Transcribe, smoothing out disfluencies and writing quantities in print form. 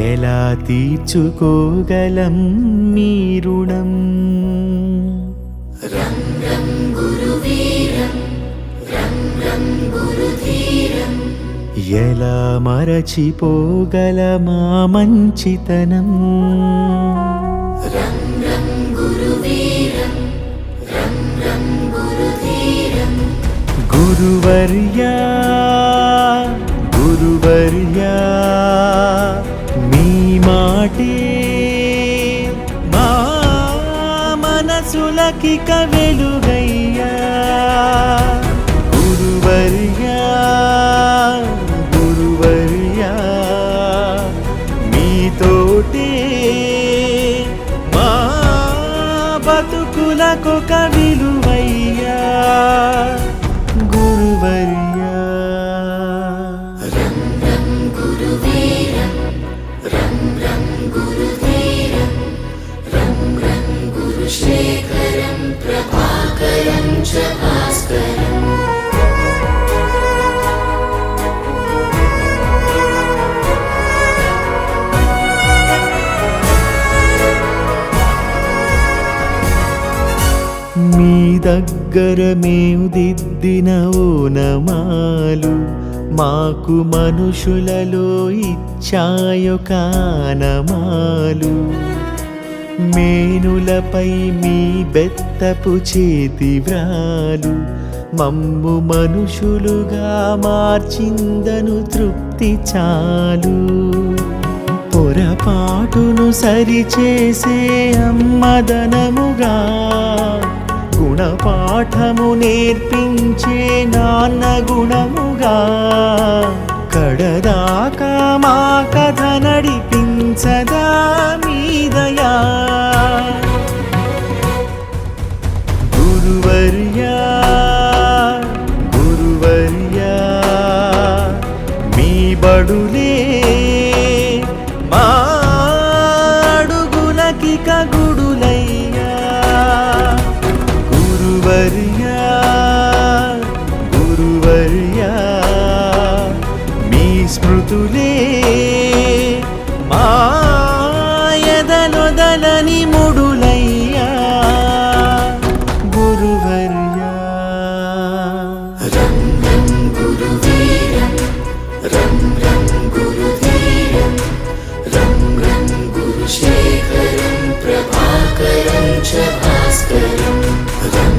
ఎలా తీర్చుకోగలం మీ రుణం? రం రం గురువీరం రం రం గురుధీరం ఎలా మరచిపోగలమా మంచితనం? రం రం గురువీరం రం రం గురుధీరం గురువర్యా గురువర్యా మీ మాటే మా మనసులకిక వెలుగయ్యా. గురువర్యా గురువర్యా మీతోటే మా బతుకులకొక విలువయ్యా. గురువర్యా రం రం గురువీరం రం రం గురుధీరం రం రం గురుశేఖరం ప్రభాకరం చ భాస్కరం మీ దగ్గర మేము దిద్దిన ఓనమాలు మాకు మనుషులలో ఇచ్చాయో కానమాలు. మేనులపై మీ బెత్తపు చేతి వ్రాలు మమ్ము మనుషులుగా మార్చిందను తృప్తి చాలు. పొరపాటును సరిచేసే అమ్మదనముగా గుణపాఠము నేర్పించే నాన్న గుణముగా కడదాకా మా కథ నడిపించదా మీ దయా. గురువర్యా గురువర్యా మీ బడులే మా అడుగులకిక గుడులయ్యా. గురువర్యా గురువర్యా మీ స్మృతులే మా ఎదలొదలని ముడులయ్యా. గురువర్యా రం రం గురువీరం రం రం గురుధీరం రం రం గురుశేఖరం ప్రభాకరం చ భాస్కరం రం